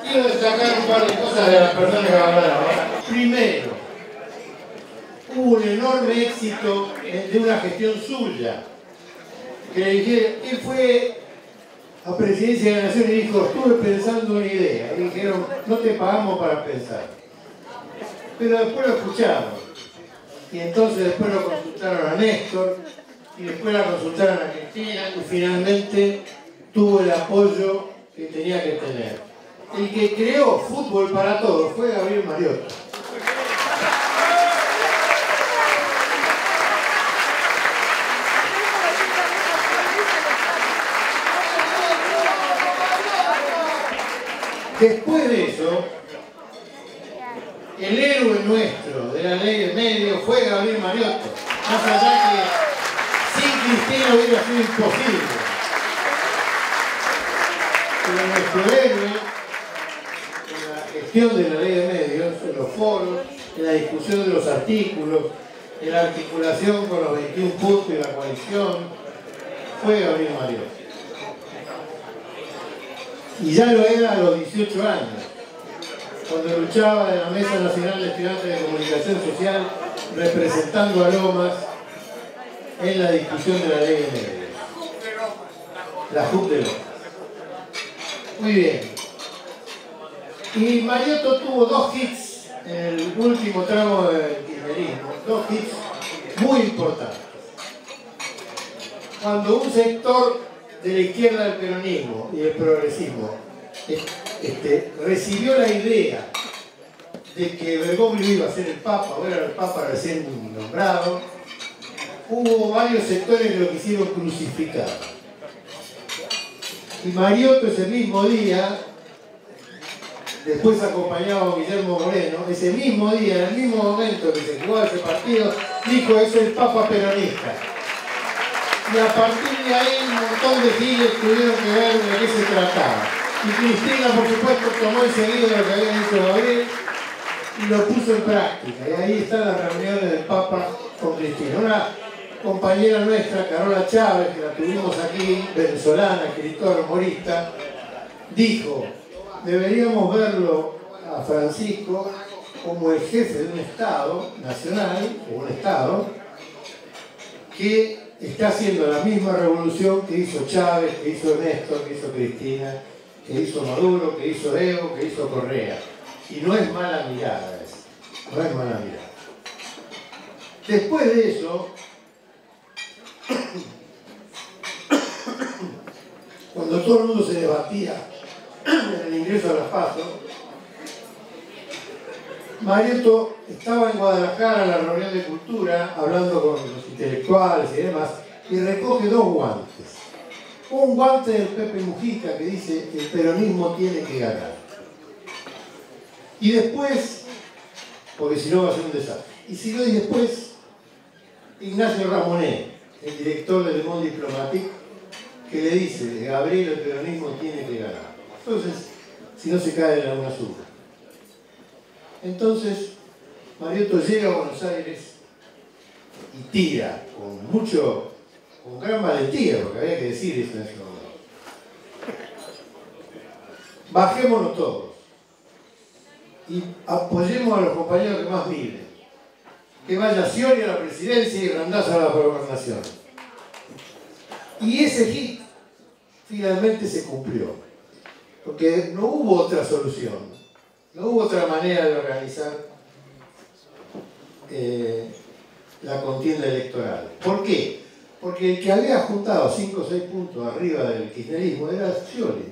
quiero destacar un par de cosas de las personas que hablaron. Primero, hubo un enorme éxito de una gestión suya. Que él fue a Presidencia de la Nación y dijo, estuve pensando una idea. Y dijeron, no te pagamos para pensar. Pero después lo escucharon. Y entonces después lo consultaron a Néstor, y después la consultaron a Cristina, y finalmente tuvo el apoyo que tenía que tener. El que creó Fútbol para Todos fue Gabriel Mariotto. Después de eso, el héroe nuestro de la ley de medios fue Gabriel Mariotto. Más allá que sin Cristina hubiera sido imposible. Pero nuestro héroe, en la gestión de la ley de medios, en los foros, en la discusión de los artículos, en la articulación con los 21 puntos de la coalición, fue Gabriel Mariotto. Y ya lo era a los 18 años, cuando luchaba en la Mesa Nacional de Estudiantes de Comunicación Social, representando a Lomas en la discusión de la ley de medios. La JUP de Lomas. Muy bien. Y Mariotto tuvo 2 hits en el último tramo del kirchnerismo, 2 hits muy importantes. Cuando un sector de la izquierda del peronismo y del progresismo recibió la idea de que Bergoglio iba a ser el Papa, o era el Papa recién nombrado, hubo varios sectores que lo quisieron crucificar. Y Mariotto ese mismo día, después acompañado a Guillermo Moreno, ese mismo día, en el mismo momento que se jugaba ese partido, dijo: es el Papa peronista. Y a partir de ahí un montón de giles tuvieron que ver de qué se trataba. Y Cristina, por supuesto, tomó enseguida lo que había dicho Gabriel y lo puso en práctica. Y ahí están las reuniones del Papa con Cristina. Una compañera nuestra, Carola Chávez, que la tuvimos aquí, venezolana, escritora, humorista, dijo: deberíamos verlo a Francisco como el jefe de un Estado nacional, o un Estado, que está haciendo la misma revolución que hizo Chávez, que hizo Néstor, que hizo Cristina, que hizo Maduro, que hizo Evo, que hizo Correa. Y no es mala mirada eso, no es mala mirada. Después de eso, cuando todo el mundo se debatía en el ingreso a las PASO, Mariotto estaba en Guadalajara en la reunión de cultura, hablando con los intelectuales y demás, y recoge 2 guantes. Un guante del Pepe Mujica que dice: el peronismo tiene que ganar. Y después, porque si no va a ser un desastre. Y si no, y después, Ignacio Ramonet, el director de Le Monde Diplomatique, que le dice: Gabriel, el peronismo tiene que ganar. Entonces, si no se cae en la UNASUR. Entonces, Mariotto llega a Buenos Aires y tira con gran valentía, porque había que decir eso en ese momento: bajémonos todos y apoyemos a los compañeros que más viven. Que vaya Scioli a la presidencia y Randazzo a la gobernación. Y ese hit finalmente se cumplió, porque no hubo otra solución. No hubo otra manera de organizar la contienda electoral. ¿Por qué? Porque el que había juntado 5 o 6 puntos arriba del kirchnerismo era Scioli,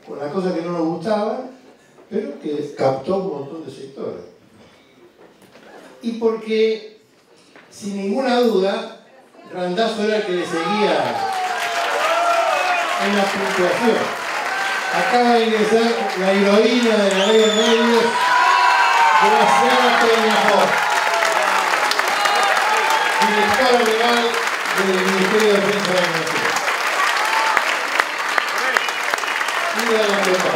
con las cosas que no nos gustaban, pero que captó un montón de sectores. Y porque, sin ninguna duda, Randazzo era el que le seguía en la puntuación. Acaba de ingresar la heroína de la ley de medios, Graciela Peñafort, directora legal del Ministerio de Defensa de la Nación. Mira la pregunta.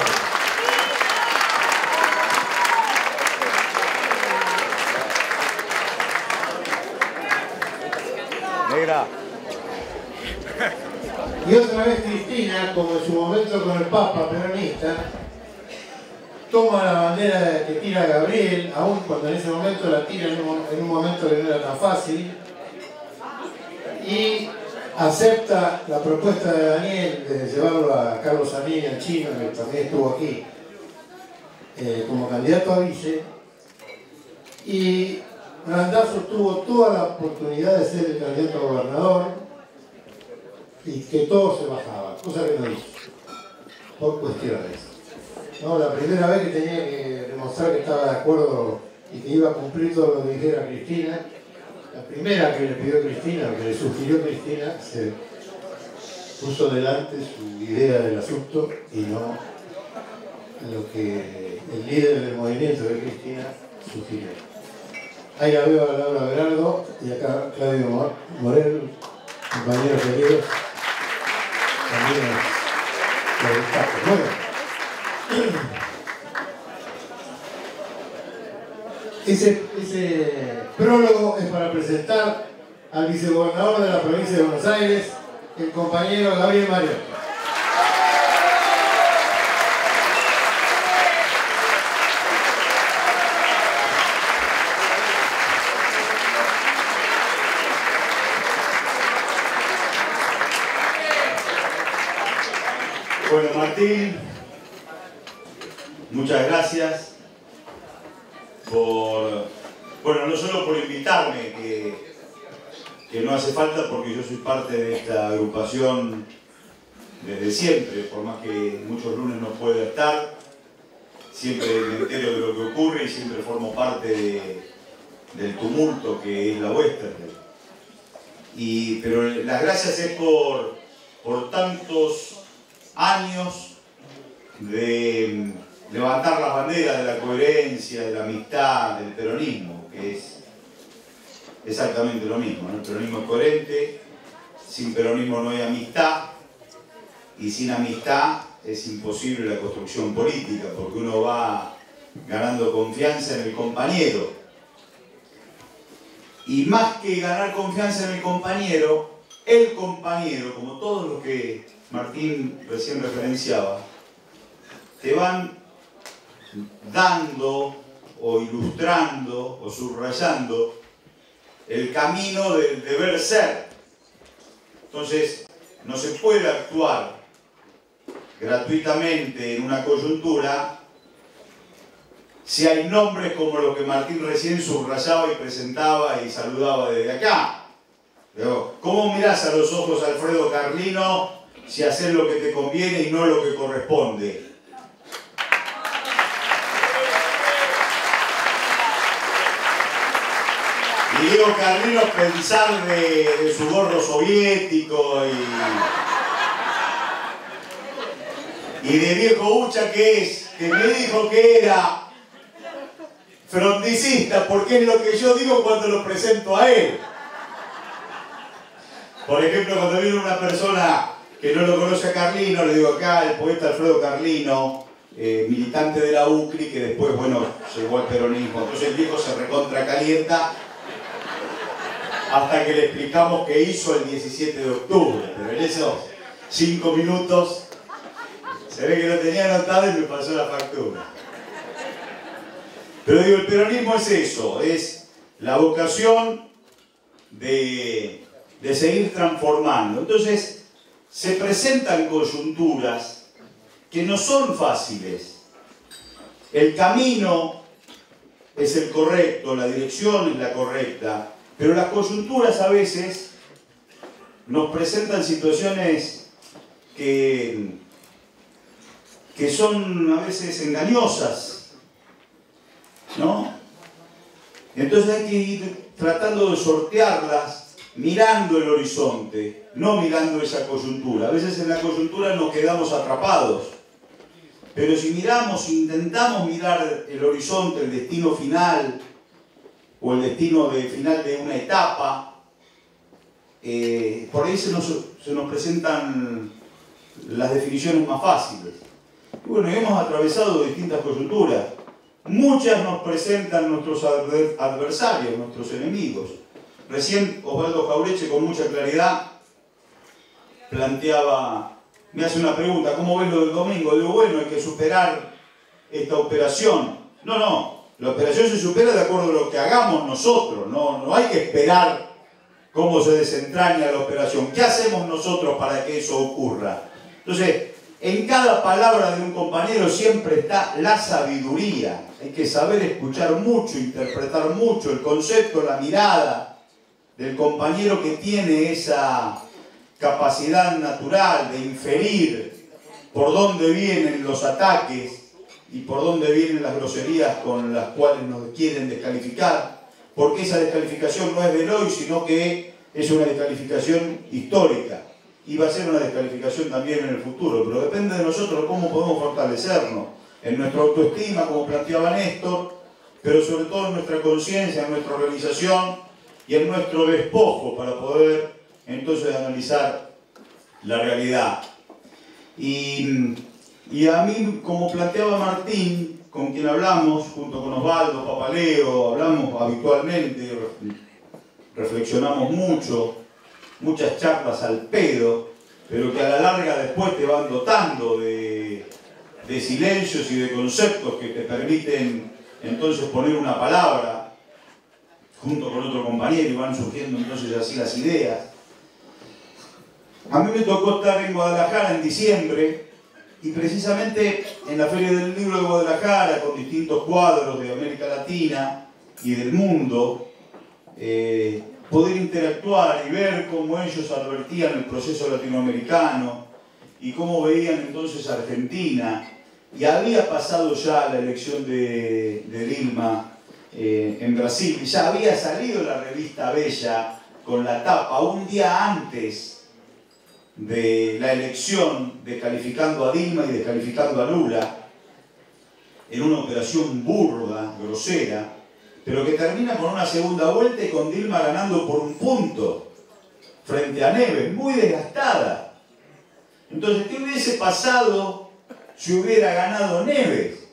Negra. Y otra vez Cristina, como en su momento con el Papa peronista, toma la bandera que tira Gabriel, aun cuando en ese momento la tira en un momento que no era tan fácil, y acepta la propuesta de Daniel de llevarlo a Carlos Sanín, el chino, que también estuvo aquí, como candidato a vice, y Randazzo tuvo toda la oportunidad de ser el candidato a gobernador y que todo se bajaba, cosa que no hizo, por cuestiones. No, la primera vez que tenía que demostrar que estaba de acuerdo y que iba a cumplir todo lo que dijera Cristina, la primera que le pidió Cristina, que le sugirió Cristina, se puso delante su idea del asunto y no lo que el líder del movimiento de Cristina sugirió. Ahí la veo a Laura Berardo y acá Claudio Morel, compañeros queridos, también los destaco. Bueno, ese prólogo es para presentar al vicegobernador de la provincia de Buenos Aires, el compañero Gabriel Mariotti. Bueno, Martín, muchas gracias por, bueno, no solo por invitarme, que no hace falta porque yo soy parte de esta agrupación desde siempre, por más que muchos lunes no pueda estar, siempre me entero de lo que ocurre y siempre formo parte del tumulto que es la Western. Pero las gracias es por tantos años de levantar las banderas de la coherencia, de la amistad, del peronismo, que es exactamente lo mismo, ¿no? El peronismo es coherente, sin peronismo no hay amistad, y sin amistad es imposible la construcción política, porque uno va ganando confianza en el compañero. Y más que ganar confianza en el compañero, como todos los que Martín recién referenciaba, te van dando o ilustrando o subrayando el camino del deber ser. Entonces, no se puede actuar gratuitamente en una coyuntura si hay nombres como los que Martín recién subrayaba y presentaba y saludaba desde acá. ¿Cómo mirás a los ojos a Alfredo Carlino si haces lo que te conviene y no lo que corresponde? Y digo Carlino pensar de su gorro soviético y de viejo hucha que es, que me dijo que era fronticista, porque es lo que yo digo cuando lo presento a él. Por ejemplo, cuando viene una persona que no lo conoce a Carlino, le digo acá el poeta Alfredo Carlino, militante de la UCRI, que después, bueno, llegó al peronismo. Entonces el viejo se recontracalienta hasta que le explicamos qué hizo el 17 de octubre. Pero en esos 5 minutos se ve que lo tenía anotado y me pasó la factura. Pero digo, el peronismo es eso, es la vocación de seguir transformando. Entonces, se presentan coyunturas que no son fáciles. El camino es el correcto, la dirección es la correcta, pero las coyunturas a veces nos presentan situaciones que son a veces engañosas, ¿no? Entonces hay que ir tratando de sortearlas, mirando el horizonte, no mirando esa coyuntura. A veces en la coyuntura nos quedamos atrapados, pero si miramos, intentamos mirar el horizonte, el destino final, o el destino final de una etapa, por ahí se nos presentan las definiciones más fáciles. Y bueno, hemos atravesado distintas coyunturas. Muchas nos presentan nuestros adversarios, nuestros enemigos. Recién Osvaldo Jaureche con mucha claridad planteaba, me hace una pregunta, ¿cómo ves lo del domingo? Digo, bueno, hay que superar esta operación. No, no, la operación se supera de acuerdo a lo que hagamos nosotros, no hay que esperar cómo se desentraña la operación. ¿Qué hacemos nosotros para que eso ocurra? Entonces, en cada palabra de un compañero siempre está la sabiduría. Hay que saber escuchar mucho, interpretar mucho el concepto, la mirada del compañero que tiene esa capacidad natural de inferir por dónde vienen los ataques y por dónde vienen las groserías con las cuales nos quieren descalificar, porque esa descalificación no es del hoy, sino que es una descalificación histórica y va a ser una descalificación también en el futuro, pero depende de nosotros cómo podemos fortalecernos en nuestra autoestima, como planteaba Néstor, pero sobre todo en nuestra conciencia, en nuestra organización y en nuestro despojo para poder entonces analizar la realidad. Y a mí, como planteaba Martín, con quien hablamos, junto con Osvaldo, Papaleo, hablamos habitualmente, reflexionamos mucho, muchas charlas al pedo, pero que a la larga después te van dotando de silencios y de conceptos que te permiten entonces poner una palabra junto con otro compañero y van surgiendo entonces así las ideas. A mí me tocó estar en Guadalajara en diciembre y precisamente en la Feria del Libro de Guadalajara, con distintos cuadros de América Latina y del mundo, poder interactuar y ver cómo ellos advertían el proceso latinoamericano y cómo veían entonces a Argentina. Y había pasado ya la elección de Dilma en Brasil, ya había salido la revista Bella con la tapa un día antes de la elección, descalificando a Dilma y descalificando a Lula, en una operación burda, grosera, pero que termina con una segunda vuelta y con Dilma ganando por un punto frente a Neves, muy desgastada. Entonces, ¿qué hubiese pasado si hubiera ganado Neves?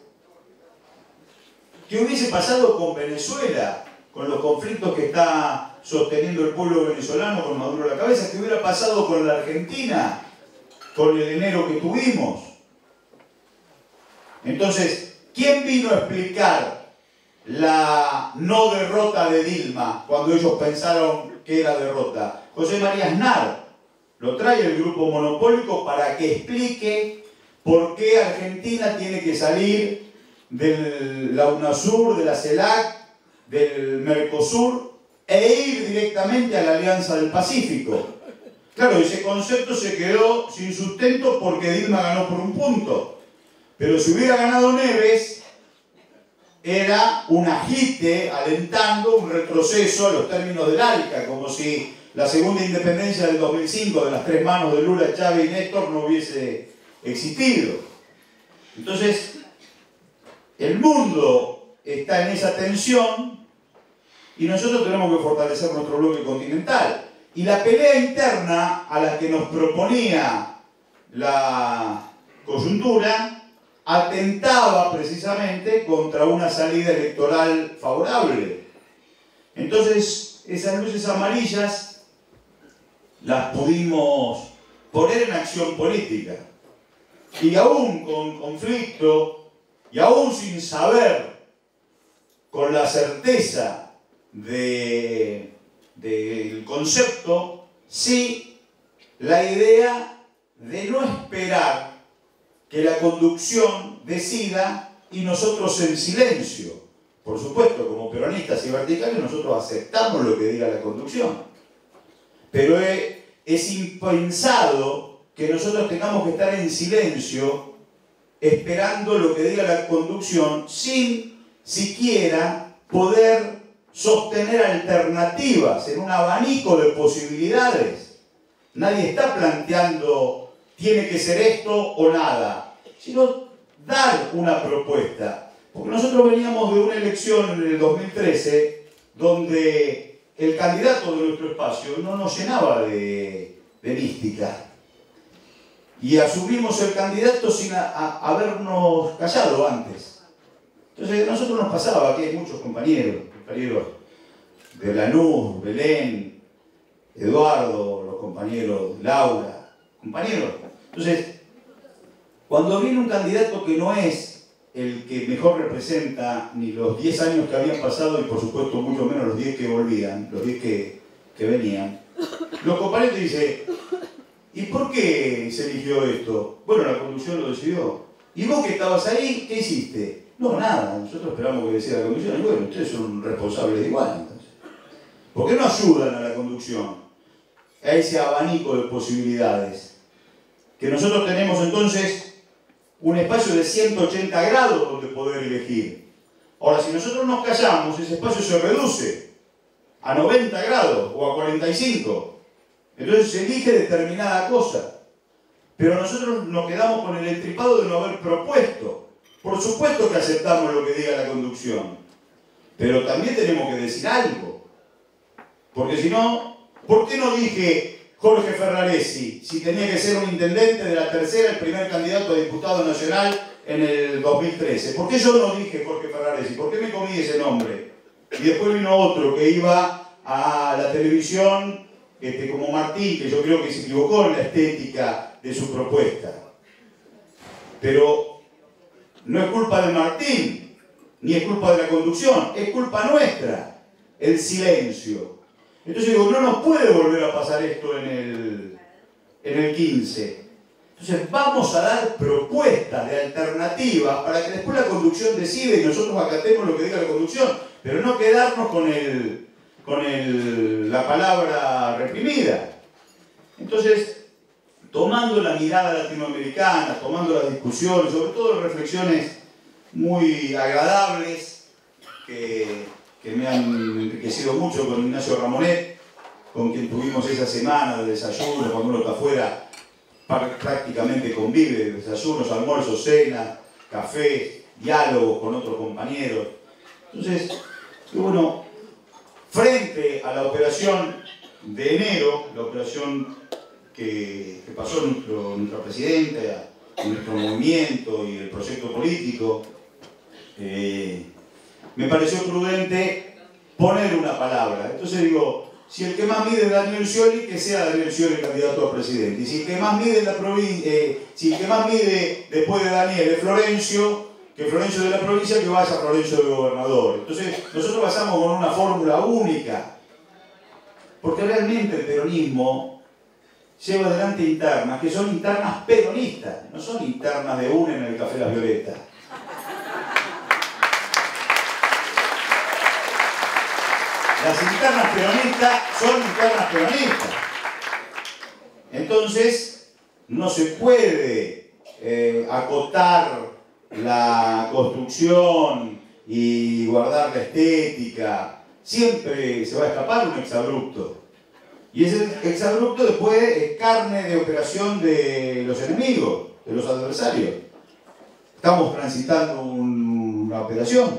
¿Qué hubiese pasado con Venezuela, con los conflictos que está sosteniendo el pueblo venezolano con Maduro a la cabeza? ¿Qué hubiera pasado con la Argentina, con el enero que tuvimos? Entonces, ¿quién vino a explicar la no derrota de Dilma cuando ellos pensaron que era derrota? José María Aznar lo trae el grupo monopólico para que explique por qué Argentina tiene que salir de la UNASUR, de la CELAC, del Mercosur e ir directamente a la Alianza del Pacífico. Claro, ese concepto se quedó sin sustento porque Dilma ganó por un punto. Pero si hubiera ganado Neves, era un agite alentando un retroceso a los términos del ALCA, como si la segunda independencia del 2005 de las tres manos de Lula, Chávez y Néstor no hubiese existido. Entonces, el mundo está en esa tensión y nosotros tenemos que fortalecer nuestro bloque continental. Y la pelea interna a la que nos proponía la coyuntura atentaba precisamente contra una salida electoral favorable. Entonces, esas luces amarillas las pudimos poner en acción política. Y aún con conflicto, y aún sin saber, con la certeza del concepto, sí la idea de no esperar que la conducción decida y nosotros en silencio. Por supuesto, como peronistas y verticales, nosotros aceptamos lo que diga la conducción. Pero es impensado que nosotros tengamos que estar en silencio esperando lo que diga la conducción sin siquiera poder sostener alternativas en un abanico de posibilidades. Nadie está planteando tiene que ser esto o nada, sino dar una propuesta. Porque nosotros veníamos de una elección en el 2013 donde el candidato de nuestro espacio no nos llenaba de mística. Y asumimos el candidato sin habernos callado antes. Entonces a nosotros nos pasaba, aquí hay muchos compañeros de Lanús, Belén, Eduardo, los compañeros Laura, compañeros. Entonces, cuando viene un candidato que no es el que mejor representa ni los 10 años que habían pasado y por supuesto mucho menos los 10 que volvían, los 10 que venían. Lo compara y dice, ¿y por qué se eligió esto? Bueno, la conducción lo decidió. ¿Y vos que estabas ahí, qué hiciste? No, nada, nosotros esperamos que decida la conducción. Y bueno, ustedes son responsables igual, entonces. ¿Por qué no ayudan a la conducción? A ese abanico de posibilidades. Que nosotros tenemos entonces un espacio de 180 grados donde poder elegir. Ahora, si nosotros nos callamos, ese espacio se reduce a 90 grados o a 45. Entonces se elige determinada cosa. Pero nosotros nos quedamos con el entripado de no haber propuesto. Por supuesto que aceptamos lo que diga la conducción. Pero también tenemos que decir algo. Porque si no, ¿por qué no dije Jorge Ferraresi si tenía que ser un intendente de la tercera, el primer candidato a diputado nacional en el 2013? ¿Por qué yo no dije Jorge Ferraresi? ¿Por qué me comí ese nombre? Y después vino otro que iba a la televisión como Martín, que yo creo que se equivocó en la estética de su propuesta. Pero no es culpa de Martín, ni es culpa de la conducción, es culpa nuestra, el silencio. Entonces digo, no nos puede volver a pasar esto en el 15. Entonces vamos a dar propuestas de alternativas para que después la conducción decida y nosotros acatemos lo que diga la conducción, pero no quedarnos con la palabra reprimida. Entonces, tomando la mirada latinoamericana, tomando las discusiones, sobre todo reflexiones muy agradables que me han enriquecido mucho con Ignacio Ramonet, con quien tuvimos esa semana de desayuno, cuando uno está afuera prácticamente convive, desayunos, almuerzos, cenas, café, diálogos con otros compañeros. Entonces, bueno, frente a la operación de enero, la operación que pasó nuestra presidenta, nuestro movimiento y el proyecto político, me pareció prudente poner una palabra. Entonces digo, si el que más mide es Daniel Scioli, que sea Daniel Scioli el candidato a presidente. Y si el que más mide en la provincia, si el que más mide después de Daniel es Florencio, que Florencio de la provincia, que vaya a Florencio de gobernador. Entonces nosotros pasamos con una fórmula única. Porque realmente el peronismo lleva adelante internas, que son internas peronistas, no son internas de UNE en el Café Las Violetas. Las internas peronistas son internas peronistas. Entonces, no se puede acotar la construcción y guardar la estética. Siempre se va a escapar un exabrupto. Y ese exabrupto después es carne de operación de los enemigos, de los adversarios. Estamos transitando una operación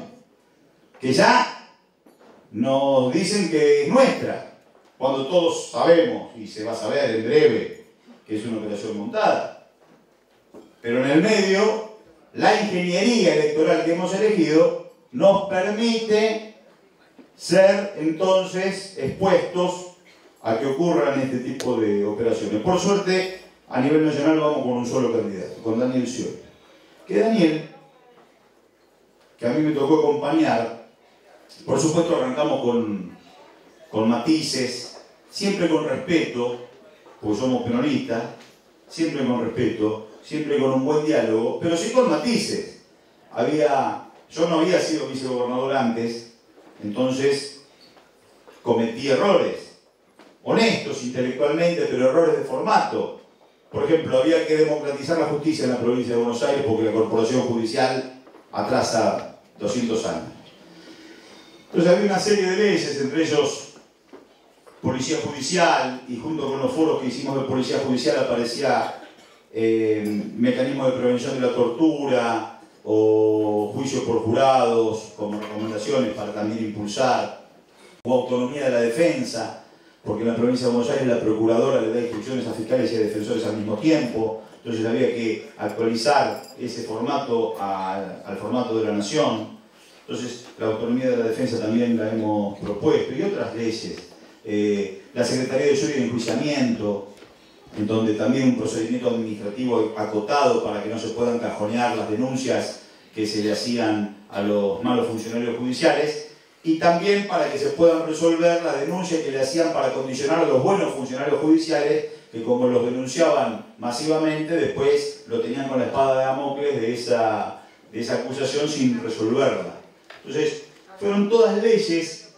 que ya nos dicen que es nuestra, cuando todos sabemos, y se va a saber en breve, que es una operación montada. Pero en el medio, la ingeniería electoral que hemos elegido nos permite ser entonces expuestos a que ocurran este tipo de operaciones. Por suerte, a nivel nacional vamos con un solo candidato, con Daniel Scioli. Que Daniel, que a mí me tocó acompañar, por supuesto arrancamos con matices, siempre con respeto, porque somos peronistas, siempre con respeto, siempre con un buen diálogo, pero sí con matices. Yo no había sido vicegobernador antes, entonces cometí errores, honestos intelectualmente, pero errores de formato. Por ejemplo, había que democratizar la justicia en la provincia de Buenos Aires porque la corporación judicial atrasa 200 años. Entonces había una serie de leyes, entre ellos policía judicial, y junto con los foros que hicimos de policía judicial aparecía mecanismo de prevención de la tortura o juicio por jurados como recomendaciones para también impulsar, o autonomía de la defensa, porque en la provincia de Buenos Aires la procuradora le da instrucciones a fiscales y a defensores al mismo tiempo, entonces había que actualizar ese formato al formato de la nación. Entonces la autonomía de la defensa también la hemos propuesto, y otras leyes. La Secretaría de Justicia y Enjuiciamiento, en donde también un procedimiento administrativo acotado para que no se puedan cajonear las denuncias que se le hacían a los malos funcionarios judiciales, y también para que se puedan resolver las denuncias que le hacían para condicionar a los buenos funcionarios judiciales, que como los denunciaban masivamente, después lo tenían con la espada de Damocles de esa acusación sin resolverla. Entonces, fueron todas leyes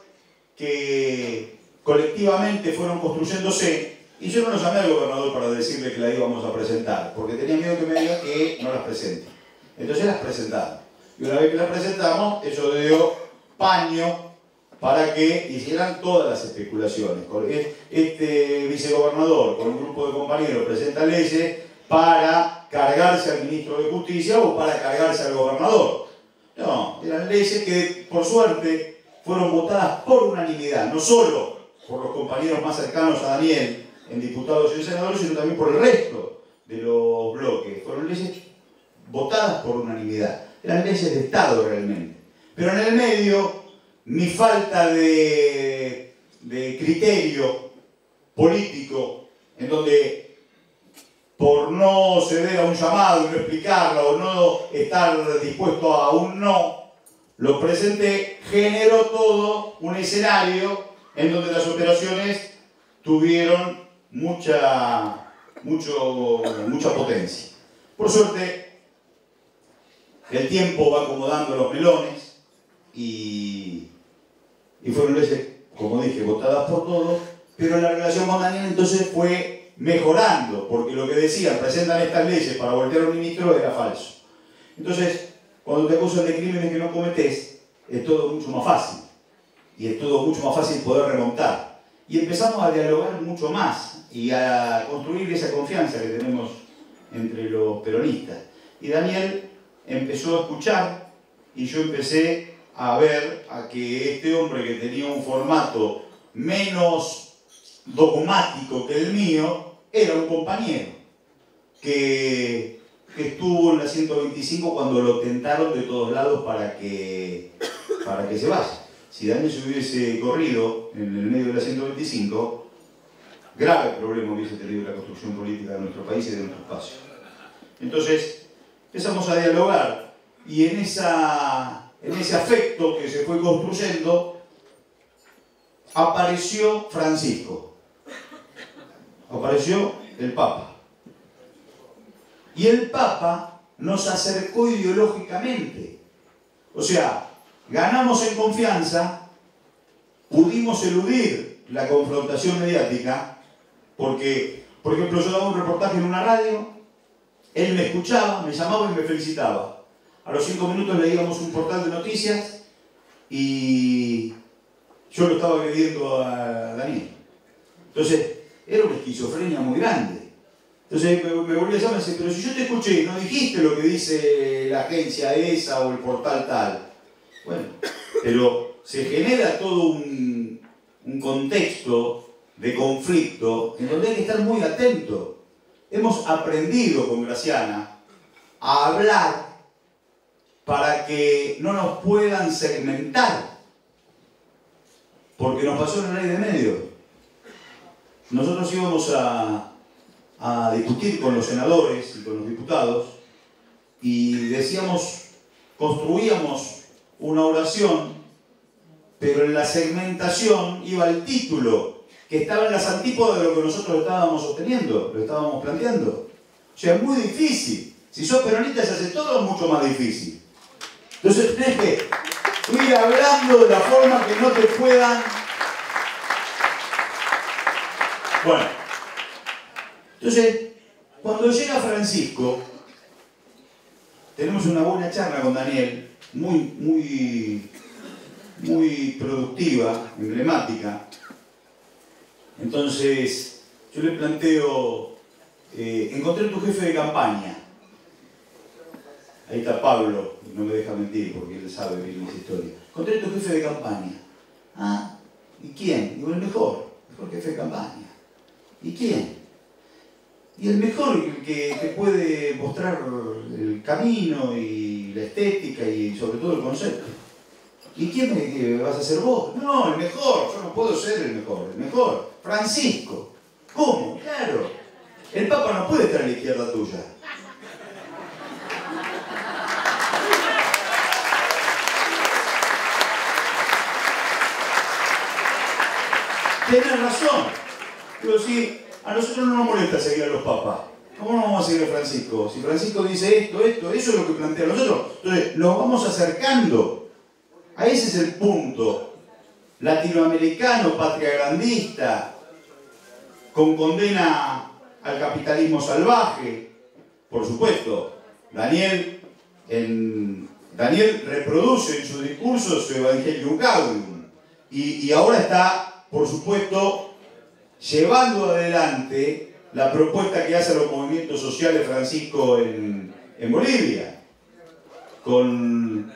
que colectivamente fueron construyéndose, y yo no lo llamé al gobernador para decirle que la íbamos a presentar, porque tenía miedo que me diga que no las presente. Entonces las presentamos. Y una vez que las presentamos, eso le dio paño para que hicieran todas las especulaciones. Este vicegobernador con un grupo de compañeros presenta leyes para cargarse al ministro de Justicia o para cargarse al gobernador. No, eran leyes que por suerte fueron votadas por unanimidad, no solo por los compañeros más cercanos a Daniel en diputados y en senadores, sino también por el resto de los bloques. Fueron leyes votadas por unanimidad. Eran leyes de Estado realmente. Pero en el medio, mi falta de criterio político, en donde por no ceder a un llamado y no explicarlo, o no estar dispuesto a un no, lo presenté, generó todo un escenario en donde las operaciones tuvieron mucha potencia. Por suerte, el tiempo va acomodando los melones y fueron leyes, como dije, votadas por todos, pero la relación con Daniel entonces fue mejorando, porque lo que decían, presentan estas leyes para voltear a un ministro, era falso. Entonces, cuando te acusan de crímenes que no cometés, es todo mucho más fácil, y es todo mucho más fácil poder remontar. Y empezamos a dialogar mucho más, y a construir esa confianza que tenemos entre los peronistas. Y Daniel empezó a escuchar, y yo empecé a ver a que este hombre que tenía un formato menos dogmático que el mío, era un compañero que estuvo en la 125 cuando lo tentaron de todos lados para que se vaya. Si Daniel se hubiese corrido en el medio de la 125, grave problema hubiese tenido la construcción política de nuestro país y de nuestro espacio. Entonces, empezamos a dialogar, y en ese afecto que se fue construyendo, apareció Francisco, apareció el Papa. Y el Papa nos acercó ideológicamente. O sea, ganamos en confianza, pudimos eludir la confrontación mediática, porque, por ejemplo, yo daba un reportaje en una radio, él me escuchaba, me llamaba y me felicitaba. A los 5 minutos leíamos un portal de noticias y yo lo estaba agrediendo a Daniel. Entonces, era una esquizofrenia muy grande. Entonces me volví a llamar y decía, pero si yo te escuché, no dijiste lo que dice la agencia esa o el portal tal. Bueno, pero se genera todo un contexto de conflicto en donde hay que estar muy atento. Hemos aprendido con Graciana a hablar para que no nos puedan segmentar, porque nos pasó en la ley de medios. Nosotros íbamos a discutir con los senadores y con los diputados y decíamos, construíamos una oración, pero en la segmentación iba el título, que estaba en las antípodas de lo que nosotros estábamos sosteniendo, lo estábamos planteando. O sea, es muy difícil. Si sos peronista se hace todo mucho más difícil. Entonces tenés que ir hablando de la forma que no te puedan... Bueno, entonces, cuando llega Francisco, tenemos una buena charla con Daniel, muy productiva, emblemática. Entonces, yo le planteo, encontré tu jefe de campaña. Ahí está Pablo, no me deja mentir porque él sabe bien mis historias. Encontré tu jefe de campaña. Ah, ¿y quién? Digo, el mejor jefe de campaña. ¿Y quién? Y el mejor, el que puede mostrar el camino y la estética y sobre todo el concepto. ¿Y quién vas a ser vos? No, el mejor, yo no puedo ser el mejor, Francisco. ¿Cómo? Claro, el Papa no puede estar a la izquierda tuya. Tenés razón. Pero si a nosotros no nos molesta seguir a los papas, ¿cómo no vamos a seguir a Francisco? Si Francisco dice esto, eso es lo que plantea nosotros. Entonces, nos vamos acercando. A ese es el punto. Latinoamericano, patriagrandista, con condena al capitalismo salvaje. Por supuesto, Daniel reproduce en su discurso su Evangelium Gaudium. Y ahora está, por supuesto, llevando adelante la propuesta que hace a los movimientos sociales Francisco en Bolivia, con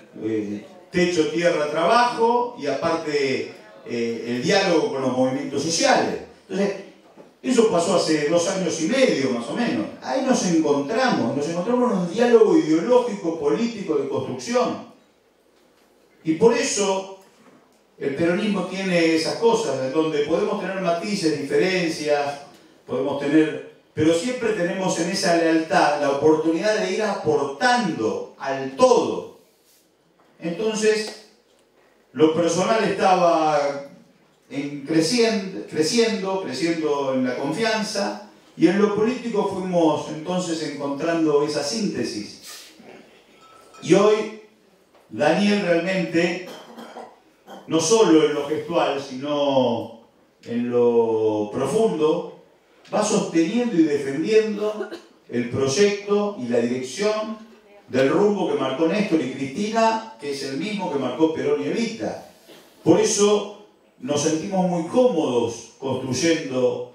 techo, tierra, trabajo y aparte el diálogo con los movimientos sociales. Entonces, eso pasó hace 2 años y medio más o menos. Ahí nos encontramos en un diálogo ideológico, político, de construcción. Y por eso el peronismo tiene esas cosas, en donde podemos tener matices, diferencias, pero siempre tenemos en esa lealtad la oportunidad de ir aportando al todo. Entonces, lo personal estaba creciendo en la confianza, y en lo político fuimos entonces encontrando esa síntesis. Y hoy, Daniel realmente, no solo en lo gestual, sino en lo profundo, va sosteniendo y defendiendo el proyecto y la dirección del rumbo que marcó Néstor y Cristina, que es el mismo que marcó Perón y Evita. Por eso nos sentimos muy cómodos construyendo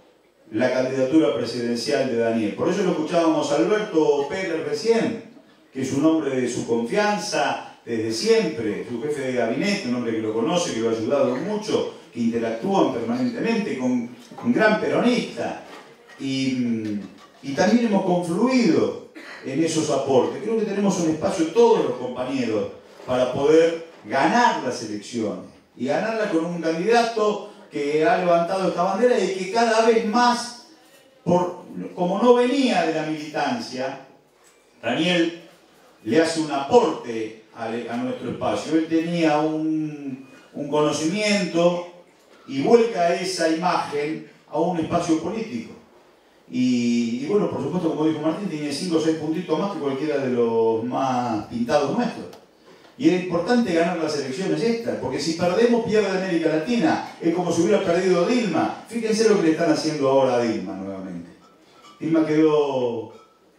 la candidatura presidencial de Daniel. Por eso lo escuchábamos a Alberto Pérez recién, que es un hombre de su confianza desde siempre, su jefe de gabinete, un hombre que lo conoce, que lo ha ayudado mucho, que interactúan permanentemente con un gran peronista. Y también hemos confluido en esos aportes. Creo que tenemos un espacio, todos los compañeros, para poder ganar las elecciones. Y ganarla con un candidato que ha levantado esta bandera y que cada vez más, como no venía de la militancia, Daniel le hace un aporte a nuestro espacio. Él tenía un conocimiento y vuelca esa imagen a un espacio político. Y bueno, por supuesto, como dijo Martín, tiene 5 o 6 puntitos más que cualquiera de los más pintados nuestros. Y era importante ganar las elecciones estas, porque si perdemos, pierde América Latina. Es como si hubiera perdido Dilma. Fíjense lo que le están haciendo ahora a Dilma nuevamente. Dilma quedó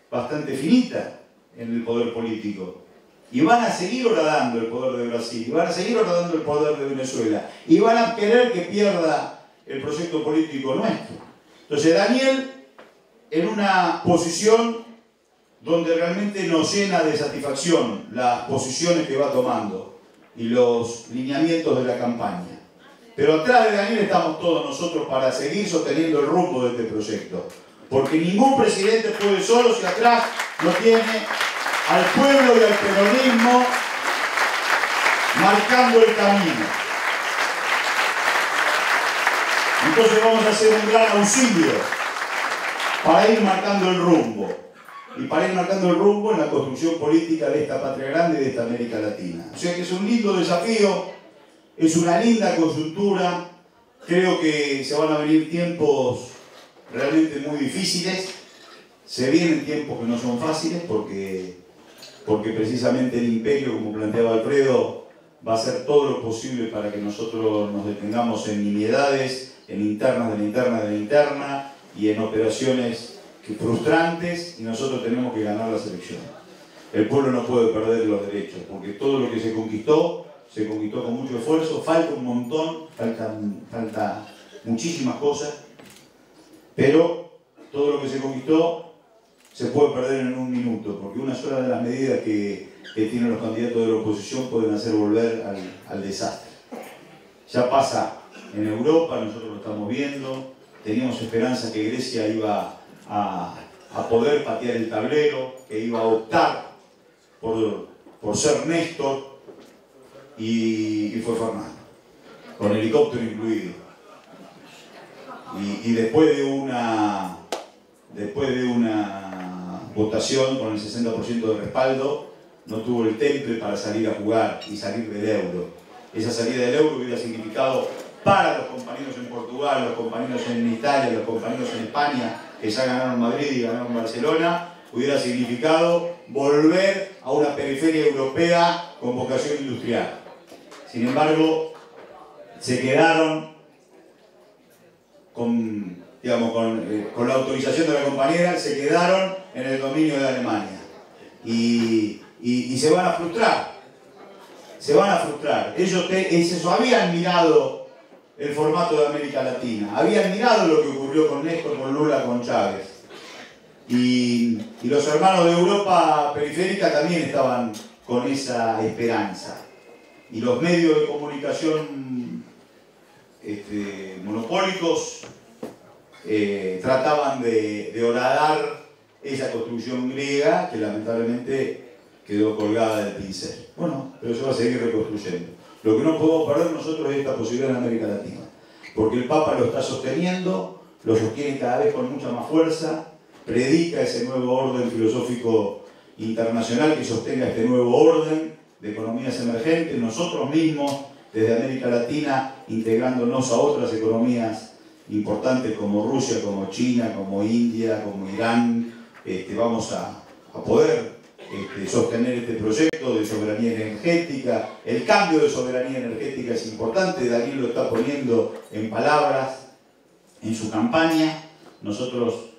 bastante finita en el poder político. Y van a seguir horadando el poder de Brasil, y van a seguir horadando el poder de Venezuela, y van a querer que pierda el proyecto político nuestro. Entonces Daniel, en una posición donde realmente nos llena de satisfacción las posiciones que va tomando y los lineamientos de la campaña. Pero atrás de Daniel estamos todos nosotros para seguir sosteniendo el rumbo de este proyecto. Porque ningún presidente puede solo si atrás no tiene al pueblo y al peronismo marcando el camino. Entonces vamos a hacer un gran auxilio para ir marcando el rumbo. Y para ir marcando el rumbo en la construcción política de esta patria grande y de esta América Latina. O sea que es un lindo desafío, es una linda coyuntura. Creo que se van a venir tiempos realmente muy difíciles. Se vienen tiempos que no son fáciles porque precisamente el imperio, como planteaba Alfredo, va a hacer todo lo posible para que nosotros nos detengamos en nimiedades, en internas de la interna de la interna y en operaciones frustrantes, y nosotros tenemos que ganar las elecciones. El pueblo no puede perder los derechos, porque todo lo que se conquistó con mucho esfuerzo. Falta un montón, falta muchísimas cosas, pero todo lo que se conquistó se puede perder en un minuto, porque una sola de las medidas que tienen los candidatos de la oposición pueden hacer volver al desastre. Ya pasa en Europa, nosotros lo estamos viendo. Teníamos esperanza que Grecia iba a poder patear el tablero, que iba a optar por ser Néstor, y fue Fernando, con helicóptero incluido. Y después de una votación con el 60% de respaldo, no tuvo el temple para salir a jugar y salir del euro. Esa salida del euro hubiera significado para los compañeros en Portugal, los compañeros en Italia, los compañeros en España, que ya ganaron Madrid y ganaron Barcelona, hubiera significado volver a una periferia europea con vocación industrial. Sin embargo, se quedaron con la autorización de la compañera, se quedaron en el dominio de Alemania. Y se van a frustrar. Se van a frustrar. Ellos habían mirado el formato de América Latina, habían mirado lo que ocurrió con Néstor, con Lula, con Chávez. Y los hermanos de Europa periférica también estaban con esa esperanza. Y los medios de comunicación monopólicos trataban de horadar esa construcción griega que lamentablemente quedó colgada del pincel. Bueno, pero se va a seguir reconstruyendo. Lo que no podemos perder nosotros es esta posibilidad en América Latina, porque el Papa lo está sosteniendo, lo sostiene cada vez con mucha más fuerza, predica ese nuevo orden filosófico internacional que sostenga este nuevo orden de economías emergentes, nosotros mismos desde América Latina integrándonos a otras economías importantes como Rusia, como China, como India, como Irán, vamos a poder sostener este proyecto de soberanía energética. El cambio de soberanía energética es importante, Daniel lo está poniendo en palabras en su campaña. Nosotros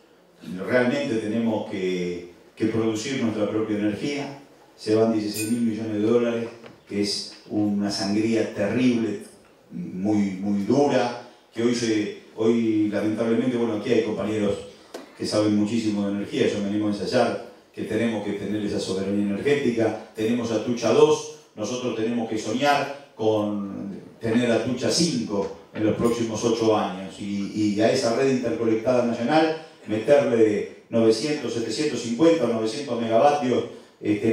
realmente tenemos que producir nuestra propia energía. Se van 16.000 millones de dólares, que es una sangría terrible, muy dura, que hoy lamentablemente, bueno, aquí hay compañeros que saben muchísimo de energía, yo me animo a ensayar que tenemos que tener esa soberanía energética. Tenemos Atucha 2, nosotros tenemos que soñar con tener Atucha 5 en los próximos 8 años y a esa red interconectada nacional meterle 900, 750 o 900 megavatios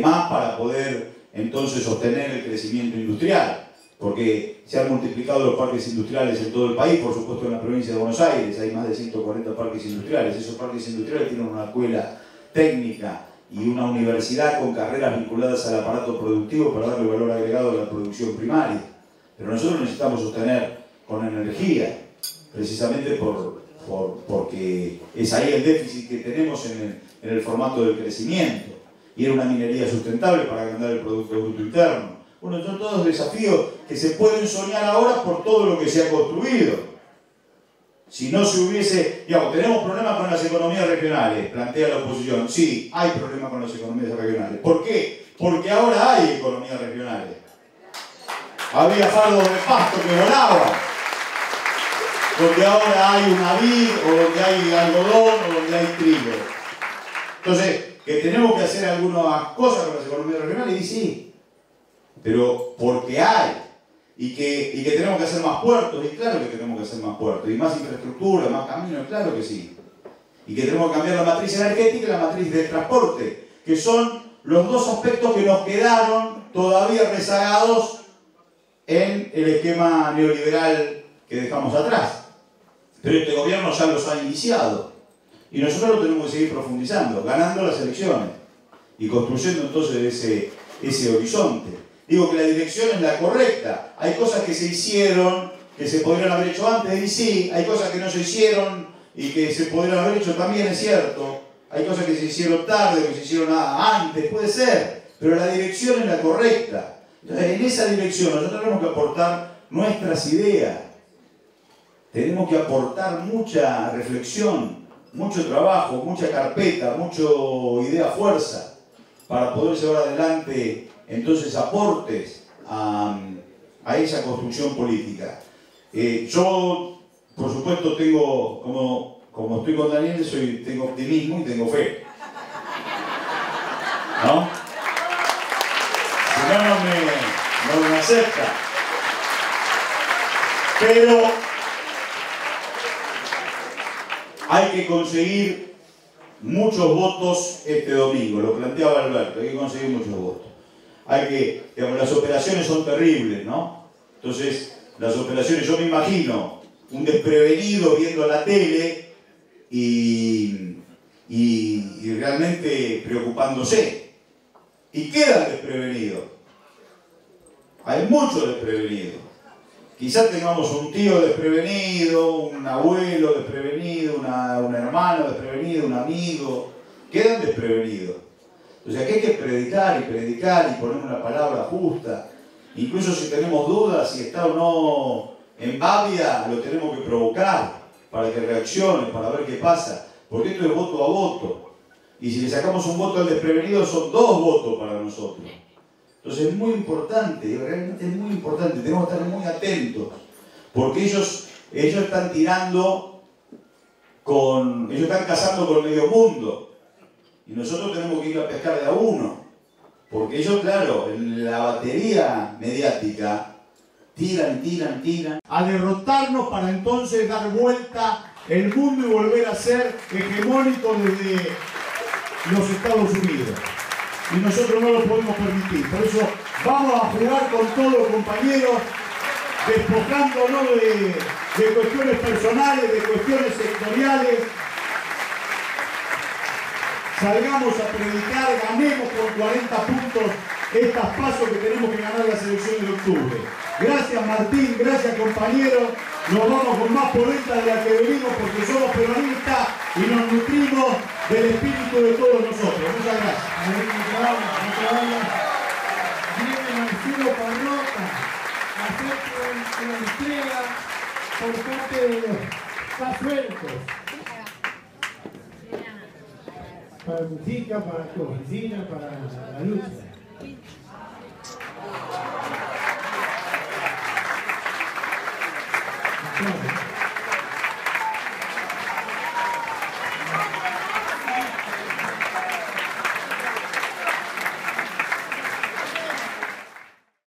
más para poder entonces sostener el crecimiento industrial, porque se han multiplicado los parques industriales en todo el país, por supuesto en la provincia de Buenos Aires hay más de 140 parques industriales. Esos parques industriales tienen una escuela técnica y una universidad con carreras vinculadas al aparato productivo para darle valor agregado a la producción primaria. Pero nosotros necesitamos sostener con energía, precisamente porque es ahí el déficit que tenemos en el formato del crecimiento. Y era una minería sustentable para agrandar el Producto Bruto Interno. Bueno, son todos desafíos que se pueden soñar ahora por todo lo que se ha construido. Si no se hubiese, tenemos problemas con las economías regionales, plantea la oposición. Sí, hay problemas con las economías regionales. ¿Por qué? Porque ahora hay economías regionales. Había fardos de pasto que volaban, donde ahora hay una vid, o donde hay algodón, o donde hay trigo. Entonces, que tenemos que hacer algunas cosas con las economías regionales, y sí, pero porque hay. Y que tenemos que hacer más puertos, y claro que tenemos que hacer más puertos, y más infraestructura, más caminos, claro que sí. Y que tenemos que cambiar la matriz energética y la matriz del transporte, que son los dos aspectos que nos quedaron todavía rezagados en el esquema neoliberal que dejamos atrás. Pero este gobierno ya los ha iniciado, y nosotros lo tenemos que seguir profundizando, ganando las elecciones, y construyendo entonces ese horizonte. Digo que la dirección es la correcta. Hay cosas que se hicieron, que se podrían haber hecho antes, y sí. Hay cosas que no se hicieron y que se podrían haber hecho también, es cierto. Hay cosas que se hicieron tarde, que se hicieron antes, puede ser. Pero la dirección es la correcta. Entonces, en esa dirección nosotros tenemos que aportar nuestras ideas. Tenemos que aportar mucha reflexión, mucho trabajo, mucha carpeta, mucho idea-fuerza para poder llevar adelante entonces aportes a esa construcción política. Yo, por supuesto, tengo, como estoy con Daniel, tengo optimismo y tengo fe. ¿No? Si no, no me acepta. Pero hay que conseguir muchos votos este domingo, lo planteaba Alberto, hay que conseguir muchos votos. Las operaciones son terribles, ¿no? Entonces, las operaciones, yo me imagino un desprevenido viendo la tele y realmente preocupándose. Y quedan desprevenidos. Hay muchos desprevenidos. Quizás tengamos un tío desprevenido, un abuelo desprevenido, un hermano desprevenido, un amigo. Quedan desprevenidos. O sea que hay que predicar y poner una palabra justa. Incluso si tenemos dudas, si está o no en babia, lo tenemos que provocar para que reaccione, para ver qué pasa. Porque esto es voto a voto. Y si le sacamos un voto al desprevenido, son 2 votos para nosotros. Entonces es muy importante, realmente es muy importante, tenemos que estar muy atentos, porque ellos están tirando ellos están cazando con medio mundo, y nosotros tenemos que ir a pescar de a uno, porque ellos, claro, en la batería mediática, tiran, a derrotarnos para entonces dar vuelta el mundo y volver a ser hegemónico desde los Estados Unidos. Y nosotros no lo podemos permitir. Por eso vamos a jugar con todos, compañeros, despojándonos de cuestiones personales, de cuestiones sectoriales. Salgamos a predicar, ganemos con 40 puntos estas pasos que tenemos que ganar las elecciones de octubre. Gracias Martín, gracias compañeros. Nos vamos con más polenta de la que venimos porque somos peronistas y nos nutrimos del espíritu de todos nosotros. Muchas gracias. Viene Marcelo Parrota a hacer la entrega por parte de los casueltos. Para música, para tu oficina, para la lucha.